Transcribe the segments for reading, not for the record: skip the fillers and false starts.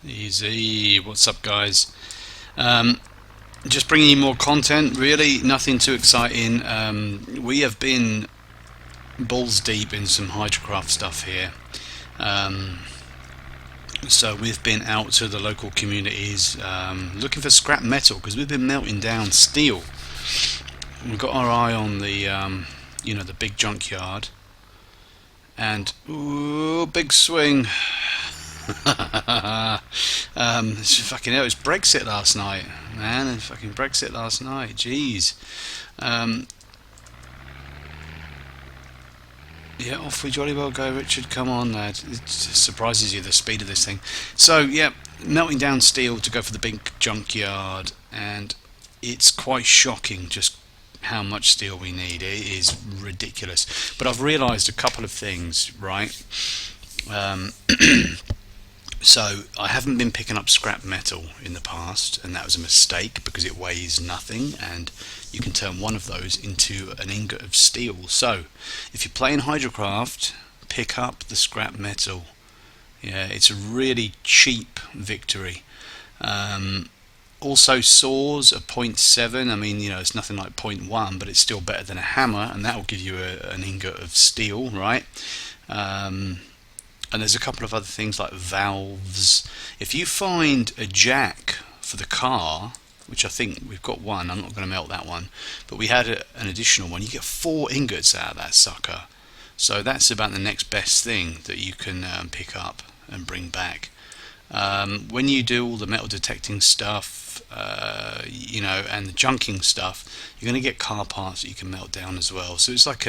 Easy. What's up, guys? Um, just bringing you more content. Really, nothing too exciting. We have been balls deep in some Hydrocraft stuff here. Um, so we've been out to the local communities looking for scrap metal because we've been melting down steel. We've got our eye on the big junkyard, and ooh, big swing. It's fucking hell. It was Brexit last night, man. And fucking Brexit last night. Jeez. Um, yeah, off we jolly well go, Richard. Come on, lad. It just surprises you the speed of this thing. So, yeah, melting down steel to go for the big junkyard, and it's quite shocking just how much steel we need. It is ridiculous. But I've realised a couple of things, right? Um, So I haven't been picking up scrap metal in the past, and that was a mistake because it weighs nothing, and you can turn one of those into an ingot of steel. So if you're playing Hydrocraft, pick up the scrap metal. Yeah, it's a really cheap victory. Um, Also, saws are point 0.7. I mean, it's nothing like point 0.1, but it's still better than a hammer, and that will give you an ingot of steel, right? Um, and there's a couple of other things like valves. If you find a jack for the car, which I think we've got one, I'm not going to melt that one, but we had an additional one, you get 4 ingots out of that sucker. So that's about the next best thing that you can pick up and bring back. When you do all the metal detecting stuff, and the junking stuff, you're going to get car parts that you can melt down as well. So it's like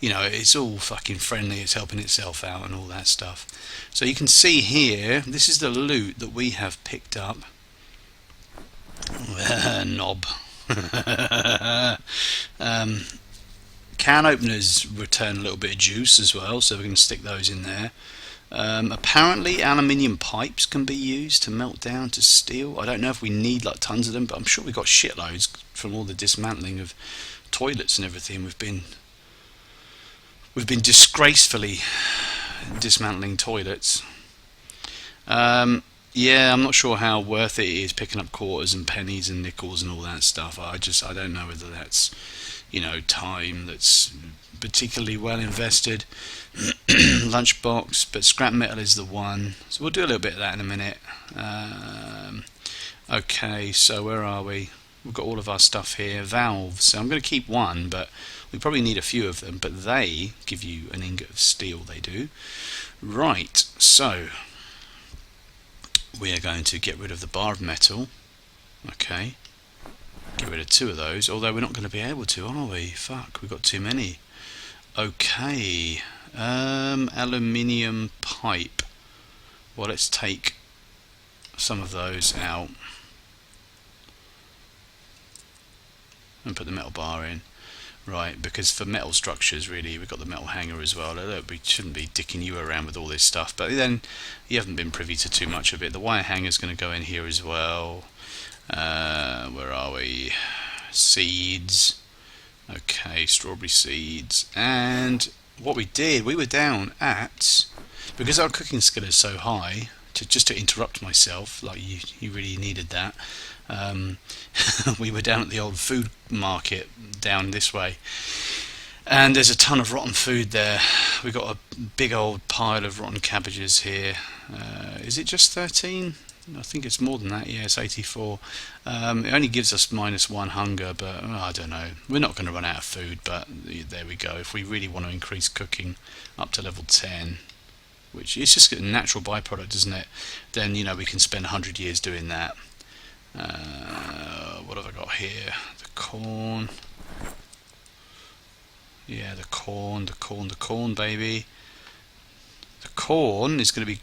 it's all fucking friendly, it's helping itself out and all that stuff. So you can see here, this is the loot that we have picked up. Knob. Can openers return a little bit of juice as well, so we can stick those in there. Apparently aluminium pipes can be used to melt down to steel. I don't know if we need like tons of them, but I'm sure we've got shitloads from all the dismantling of toilets and everything. We've been disgracefully dismantling toilets. Yeah, I'm not sure how worth it is picking up quarters and pennies and nickels and all that stuff. I don't know whether that's time that's particularly well invested. Lunchbox, but scrap metal is the one. So we'll do a little bit of that in a minute. Okay, so where are we? We've got all of our stuff here. Valves. So I'm going to keep one, but we probably need a few of them. But they give you an ingot of steel. They do. Right. So we are going to get rid of the bar of metal. Okay. Get rid of 2 of those. Although we're not going to be able to, are we? Fuck. We've got too many. Okay. Aluminium pipe. Well, let's take some of those out and put the metal bar in. Right, because for metal structures, really, we've got the metal hanger as well. We shouldn't be dicking you around with all this stuff, but then you haven't been privy to too much of it. The wire hanger is going to go in here as well. Where are we? Seeds. Okay, strawberry seeds. And what we did, we were down at, because our cooking skill is so high, just to interrupt myself, like you really needed that, we were down at the old food market down this way, and there's a ton of rotten food there. We got a big old pile of rotten cabbages here. Is it just 13? I think it's more than that. Yeah, it's 84. It only gives us -1 hunger, but I don't know. We're not going to run out of food, but there we go. If we really want to increase cooking up to level 10, which is just a natural byproduct, isn't it? Then we can spend 100 years doing that. What have I got here? The corn. Yeah, the corn, baby. The corn is going to be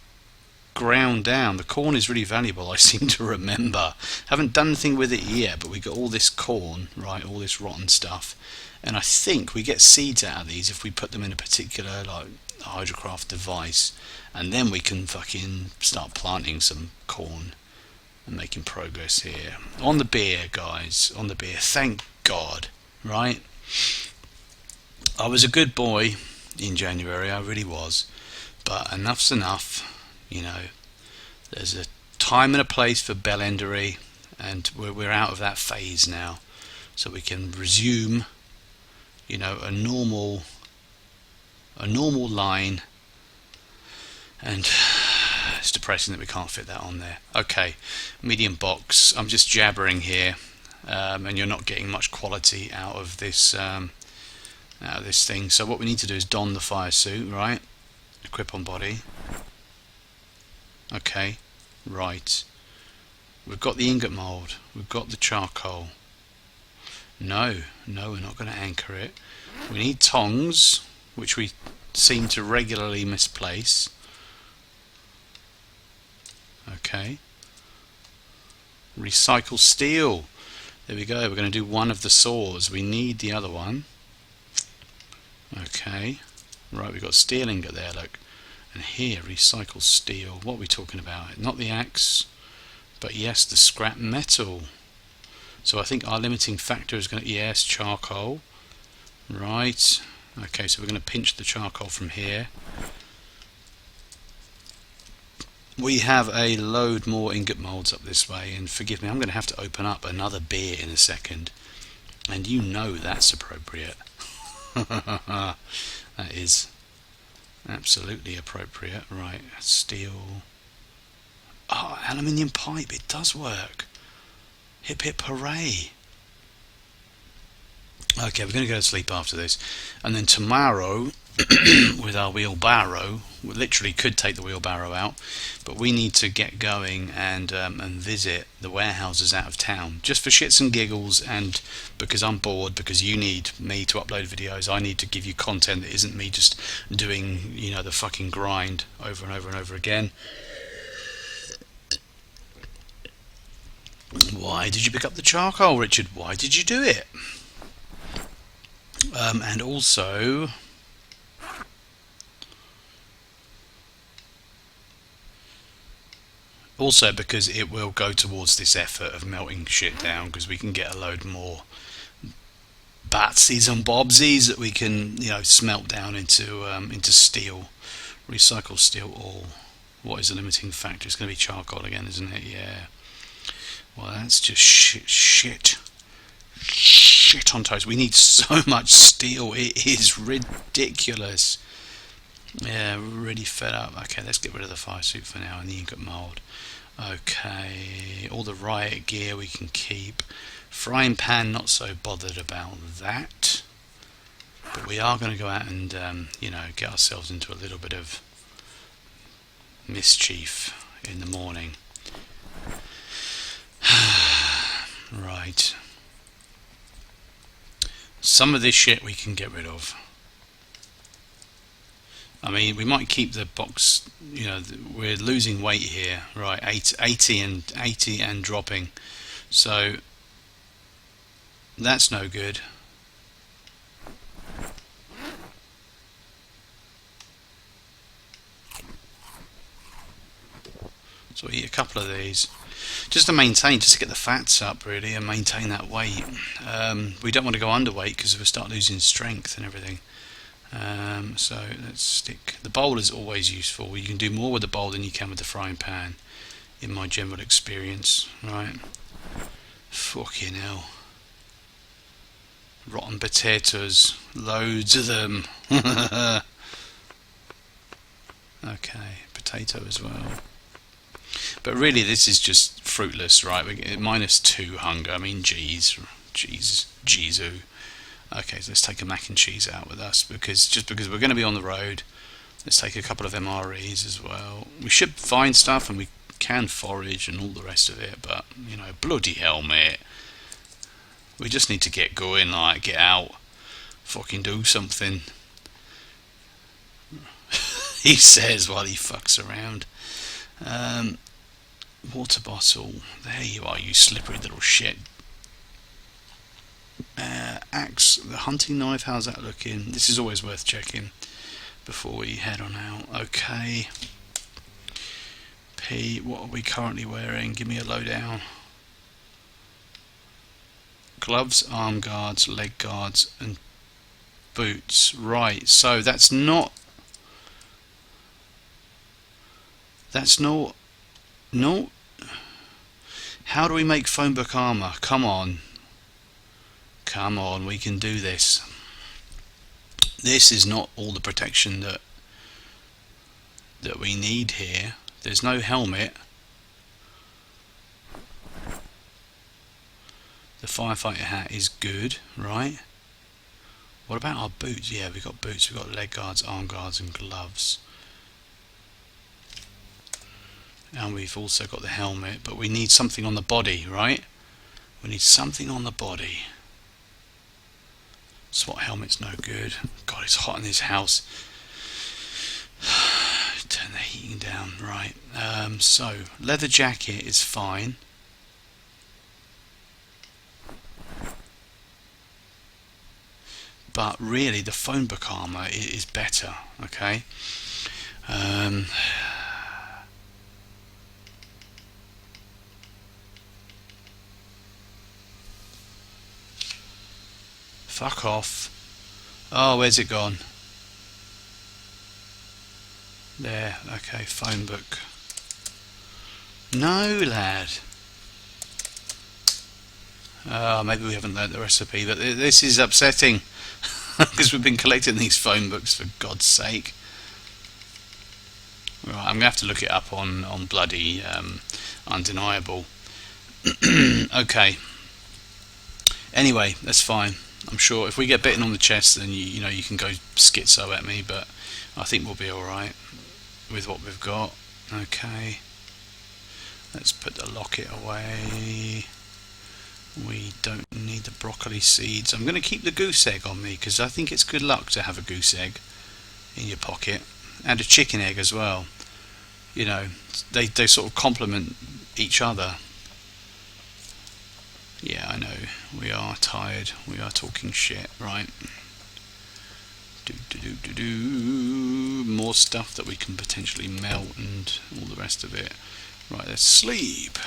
ground down. The corn is really valuable, I seem to remember. Haven't done anything with it yet, but we got all this corn, right, all this rotten stuff, and I think we get seeds out of these if we put them in a particular Hydrocraft device, and then we can fucking start planting some corn and making progress here. On the beer, guys, on the beer, thank God, right? I was a good boy in January, I really was, but enough's enough. There's a time and a place for bellendery, and we're out of that phase now, so we can resume, you know, a normal line. And it's depressing that we can't fit that on there. Okay, medium box. I'm just jabbering here, and you're not getting much quality out of this thing. So what we need to do is don the fire suit, right? Equip on body. Okay, right. We've got the ingot mould. We've got the charcoal. No, we're not going to anchor it. We need tongs, which we seem to regularly misplace. Okay. Recycle steel. There we go. We're going to do one of the saws. We need the other one. Okay. Right, we've got steel ingot there, look. And here, recycle steel. What are we talking about? Not the axe, but yes, the scrap metal. So I think our limiting factor is going to, yes, charcoal. Right. Okay, so we're going to pinch the charcoal from here. We have a load more ingot moulds up this way, and forgive me, I'm going to have to open up another beer in a second, and you know that's appropriate. That is absolutely appropriate. Right, steel. Oh, aluminium pipe, it does work. Hip hip hooray. Okay, we're going to go to sleep after this, and then tomorrow with our wheelbarrow, we literally could take the wheelbarrow out, but we need to get going and visit the warehouses out of town, just for shits and giggles, and because I'm bored, because you need me to upload videos. I need to give you content that isn't me just doing, you know, the fucking grind over and over and over again. Why did you pick up the charcoal, Richard? Why did you do it? And also, because it will go towards this effort of melting shit down, because we can get a load more batsies and bobsies that we can, you know, smelt down into steel, recycle steel ore. What is the limiting factor? It's going to be charcoal again, isn't it? Yeah. Well, that's just shit on toast. We need so much steel. It is ridiculous. Yeah, we're really fed up. Okay, let's get rid of the fire suit for now and the ingot mould. Okay, all the riot gear we can keep. Frying pan, not so bothered about that. But we are going to go out and, you know, get ourselves into a little bit of mischief in the morning. Right. Some of this shit we can get rid of. I mean, we might keep the box, you know, we're losing weight here, right, 80 and dropping, so that's no good. So we eat a couple of these, just to maintain, just to get the fats up really, and maintain that weight. We don't want to go underweight because we'll start losing strength and everything. So let's stick. The bowl is always useful. You can do more with the bowl than you can with the frying pan, in my general experience. Right? Fucking hell. Rotten potatoes, loads of them. Okay, potato as well. But really, this is just fruitless, right? We get -2 hunger. I mean, Jesus. Okay, so let's take a mac and cheese out with us, because we're going to be on the road. Let's take a couple of MREs as well. We should find stuff, and we can forage and all the rest of it, but, you know, bloody hell, mate. We just need to get going, like, get out, fucking do something. He says while he fucks around. Water bottle. There you are, you slippery little shit. Axe, the hunting knife, how's that looking? This is always worth checking before we head on out. Okay. P, what are we currently wearing? Give me a lowdown. Gloves, arm guards, leg guards, and boots. Right, so that's not. No. How do we make phone book armor? Come on. Come on, we can do this. This is not all the protection that we need here. There's no helmet. The firefighter hat is good, right? What about our boots? Yeah, we've got boots, we've got leg guards, arm guards and gloves. And we've also got the helmet, but we need something on the body, right? We need something on the body. SWAT helmet's no good. God, it's hot in this house. Turn the heating down, right. So, leather jacket is fine. But really, the phone book armor is better, okay? Fuck off. Oh, where's it gone? There, okay, phone book. No, lad. Maybe we haven't learnt the recipe, but this is upsetting. Because we've been collecting these phone books, for God's sake. Right, I'm going to have to look it up on bloody Undeniable. Okay. Anyway, that's fine. I'm sure if we get bitten on the chest, then you know you can go schizo at me, but I think we'll be alright with what we've got. Okay. Let's put the locket away. We don't need the broccoli seeds. I'm going to keep the goose egg on me because I think it's good luck to have a goose egg in your pocket, and a chicken egg as well. You know, they sort of complement each other. Yeah, I know. We are tired. We are talking shit, right? More stuff that we can potentially melt and all the rest of it. Right, let's sleep.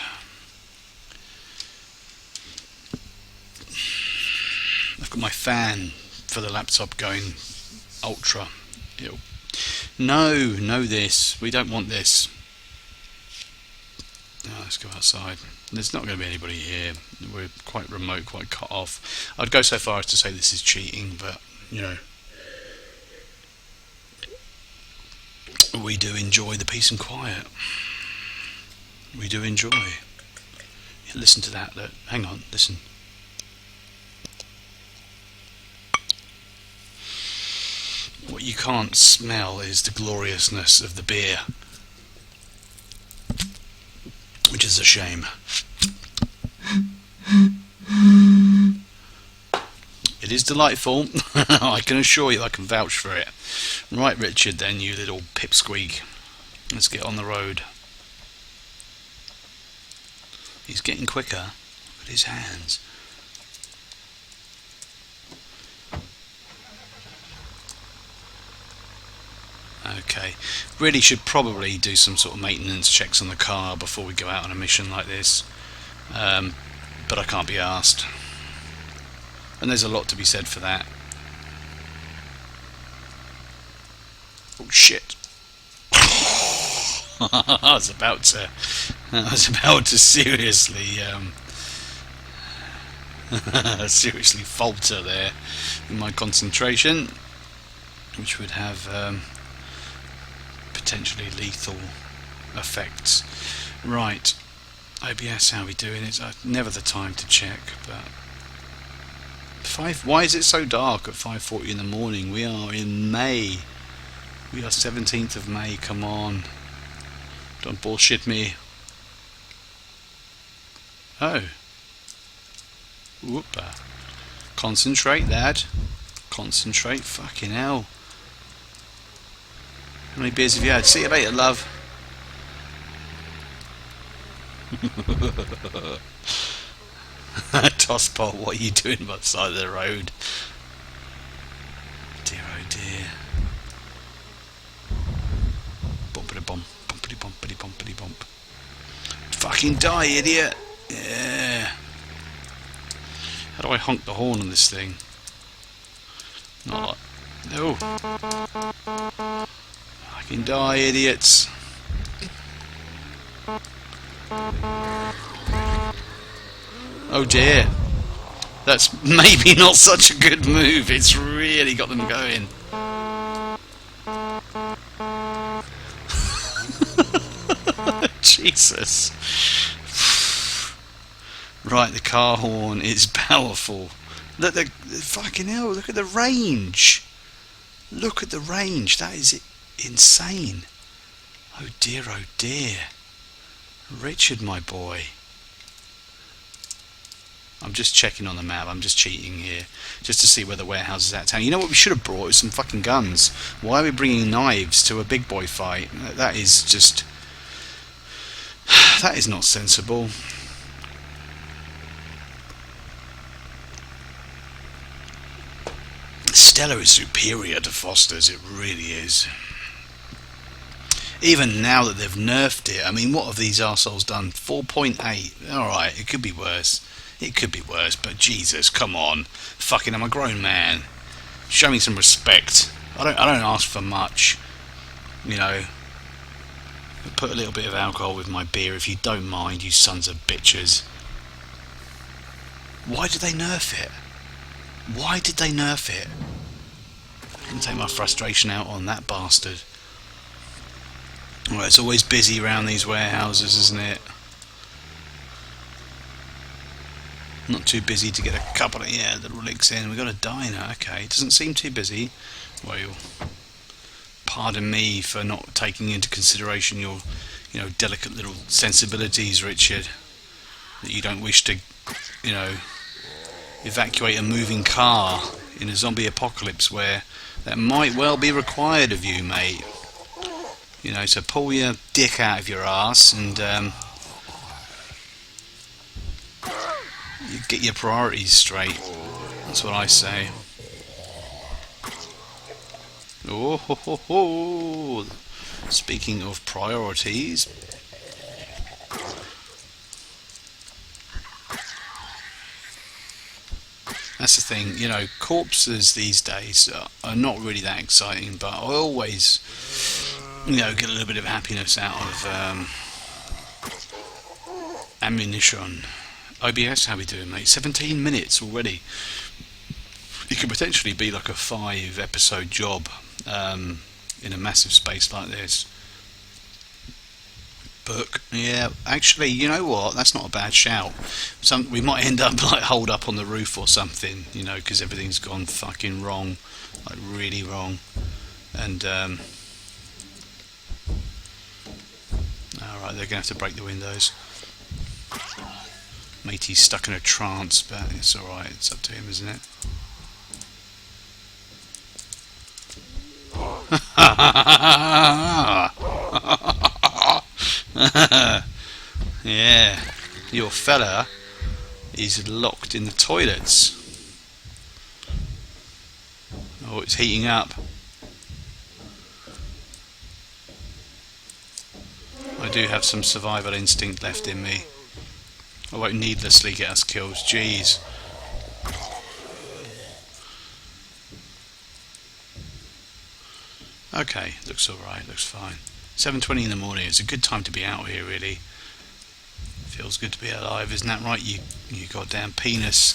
I've got my fan for the laptop going ultra. No, this. We don't want this. Oh, let's go outside. There's not going to be anybody here. We're quite remote, quite cut off. I'd go so far as to say this is cheating, but, you know, we do enjoy the peace and quiet. We do enjoy. Yeah, listen to that. Look. Hang on, listen. What you can't smell is the gloriousness of the beer, which is a shame. It is delightful. I can assure you, I can vouch for it. Right, Richard, then, you little pipsqueak. Let's get on the road. He's getting quicker. Look at his hands. Okay, really should probably do some sort of maintenance checks on the car before we go out on a mission like this, but I can't be asked, and there's a lot to be said for that. Oh shit! I was about to seriously seriously falter there in my concentration, which would have potentially lethal effects. Right, OBS, how are we doing? It's never the time to check, but why is it so dark at 5:40 in the morning? We are in May. We are 17th of May. Come on, don't bullshit me. Oh, whoopa! Concentrate, lad. Concentrate. Fucking hell. How many beers have you had? See you later, love. Tosspot, what are you doing by the side of the road? Dear, oh dear. Bumpity bump, bumpity bumpity bumpity bump. Fucking die, idiot! Yeah. How do I honk the horn on this thing? Not like... No. Fucking die, idiots. Oh dear. That's maybe not such a good move. It's really got them going. Jesus. Right, the car horn is powerful. Look, the fucking hell, look at the range. Look at the range. That is insane. Oh dear, oh dear. Richard, my boy. I'm just checking on the map. I'm just cheating here, just to see where the warehouse is at town. You know what we should have brought is some fucking guns. Why are we bringing knives to a big boy fight? That is just... that is not sensible. Stella is superior to Foster's. It really is. Even now that they've nerfed it, I mean, what have these arseholes done? 4.8. Alright, it could be worse. It could be worse, but Jesus, come on. Fucking, I'm a grown man. Show me some respect. I don't ask for much. You know. Put a little bit of alcohol with my beer if you don't mind, you sons of bitches. Why did they nerf it? Why did they nerf it? I can take my frustration out on that bastard. Well, it's always busy around these warehouses, isn't it? Not too busy to get a couple of little licks in. We got a diner. Okay, it doesn't seem too busy. Well, pardon me for not taking into consideration your, delicate little sensibilities, Richard. That you don't wish to, evacuate a moving car in a zombie apocalypse where that might well be required of you, mate. So pull your dick out of your arse and you get your priorities straight. That's what I say. Oh ho ho ho! Speaking of priorities, that's the thing. Corpses these days are not really that exciting, but I always, get a little bit of happiness out of ammunition. OBS, how we doing, mate? 17 minutes already. It could potentially be like a 5-episode job in a massive space like this. Book, yeah. Actually, you know what? That's not a bad shout. We might end up like holed up on the roof or something, because everything's gone fucking wrong, like really wrong. And all right, they're gonna have to break the windows. Matey's stuck in a trance, but it's alright, it's up to him, isn't it? Yeah, your fella is locked in the toilets. Oh, it's heating up. I do have some survival instinct left in me. I won't needlessly get us killed. Jeez. Okay, looks alright, looks fine. 7:20 in the morning, it's a good time to be out here, really. Feels good to be alive, isn't that right, you goddamn penis?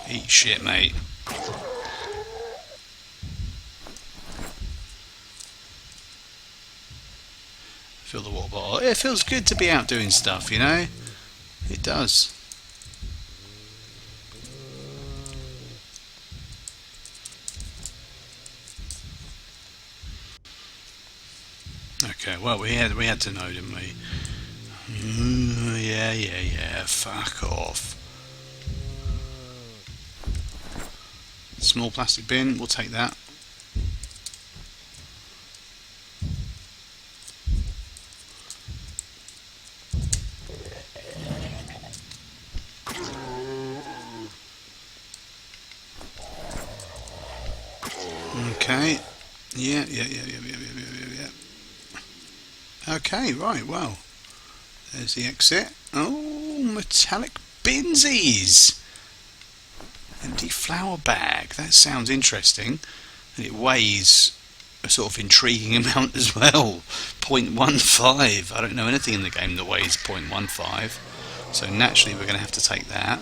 Eat shit, mate. Fill the water bottle. It feels good to be out doing stuff, It does. Okay, well, we had to know, didn't we? Yeah, fuck off. Small plastic bin, we'll take that. Okay. Yeah. Okay, right, well. There's the exit. Oh, metallic binsies! Empty flour bag. That sounds interesting. And it weighs a sort of intriguing amount as well. 0.15. I don't know anything in the game that weighs 0.15. So naturally we're going to have to take that.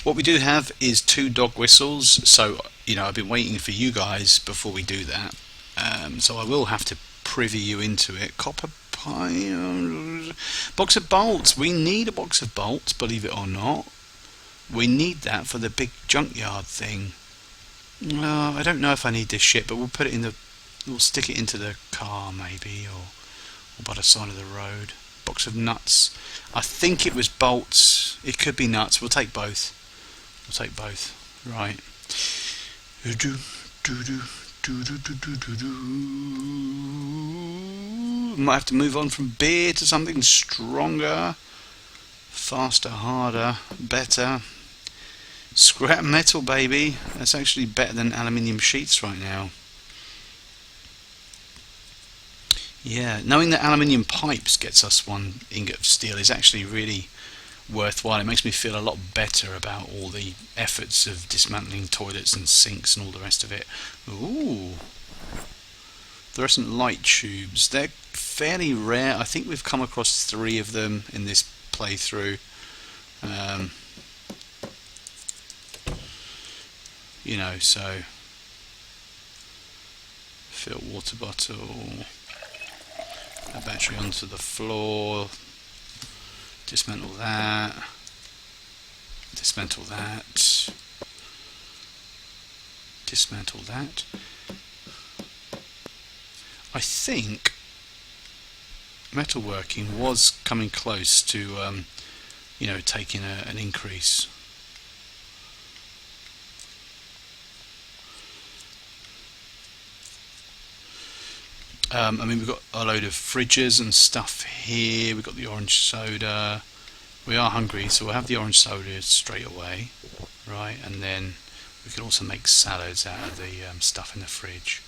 What we do have is 2 dog whistles, so I've been waiting for you guys before we do that. So I will have to privy you into it. Copper pie, box of bolts. We need a box of bolts, believe it or not. We need that for the big junkyard thing. I don't know if I need this shit, but we'll put it in the. We'll stick it into the car maybe, or by the side of the road. Box of nuts. I think it was bolts. It could be nuts. We'll take both. We'll take both. Right. Might have to move on from beer to something stronger, faster, harder, better. Scrap metal, baby. That's actually better than aluminium sheets right now. Yeah, knowing that aluminium pipes gets us 1 ingot of steel is actually really worthwhile. It makes me feel a lot better about all the efforts of dismantling toilets and sinks and all the rest of it. Ooh. Fluorescent light tubes. They're fairly rare. I think we've come across 3 of them in this playthrough. So fill water bottle. A battery onto the floor. Dismantle that. Dismantle that. Dismantle that. I think metalworking was coming close to, taking an increase. We've got a load of fridges and stuff here. We've got the orange soda. We are hungry, so we'll have the orange soda straight away, right? And then we can also make salads out of the stuff in the fridge.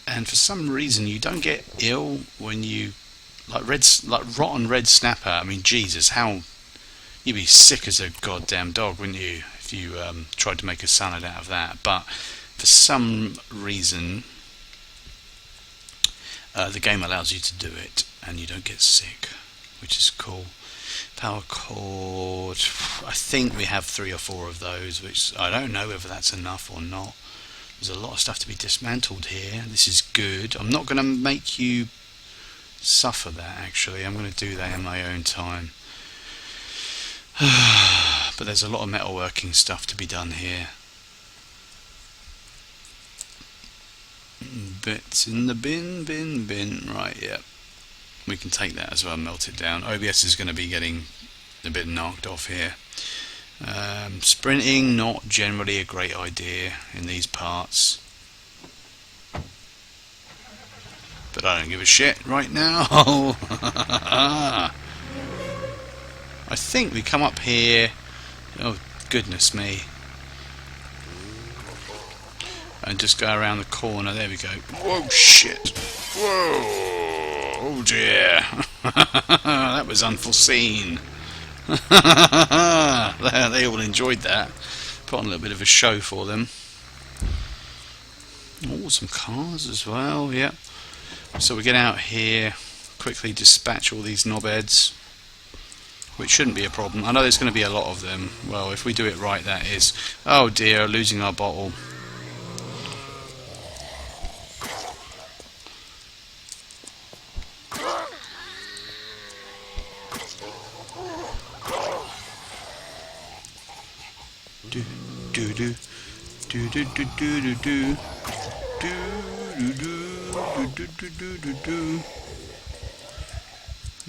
And for some reason, you don't get ill when you like rotten red snapper. I mean, Jesus, you'd be sick as a goddamn dog, wouldn't you, if you tried to make a salad out of that? But for some reason, the game allows you to do it, and you don't get sick, which is cool. Power cord. I think we have 3 or 4 of those, which I don't know whether that's enough or not. There's a lot of stuff to be dismantled here. This is good. I'm not going to make you suffer that, actually. I'm going to do that in my own time. But there's a lot of metalworking stuff to be done here. Bits in the bin. Right, yeah. We can take that as well and melt it down. OBS is going to be getting a bit knocked off here. Sprinting, not generally a great idea in these parts. But I don't give a shit right now. I think we come up here. Oh, goodness me. And just go around the corner. There we go. Whoa, shit. Whoa. Oh, dear. That was unforeseen. They all enjoyed that. Put on a little bit of a show for them. Oh, some cars as well, yeah. So we get out here, quickly dispatch all these knobheads, which shouldn't be a problem. I know there's going to be a lot of them. Well, if we do it right, that is. Oh dear, losing our bottle.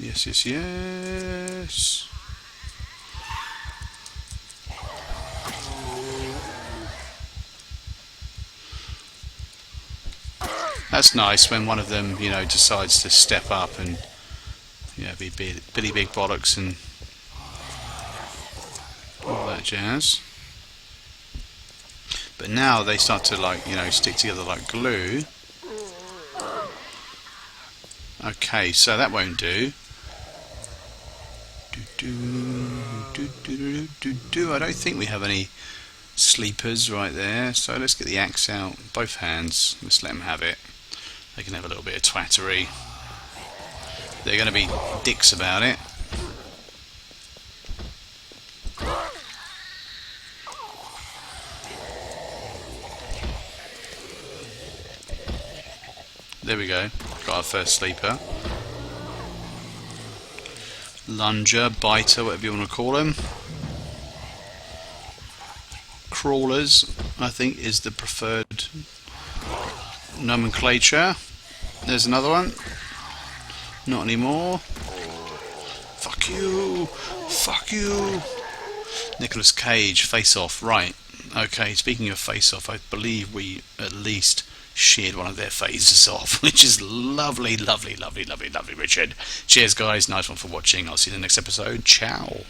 Yes. That's nice when one of them, decides to step up and, be Billy Big Bollocks and jazz. But now they start to, like, you know, stick together like glue. Okay, so that won't do. I don't think we have any sleepers right there, so let's get the axe out, both hands. Let's let them have it. They can have a little bit of twattery. They're going to be dicks about it. There we go, got our first sleeper. Lunger, biter, whatever you want to call them. Crawlers, I think, is the preferred nomenclature. There's another one. Not anymore. Fuck you! Fuck you! Nicolas Cage, Face Off, right. Okay, speaking of Face Off, I believe we at least sheared one of their faces off, which is lovely, lovely, lovely, lovely, lovely, Richard. Cheers, guys. Nice one for watching. I'll see you in the next episode. Ciao.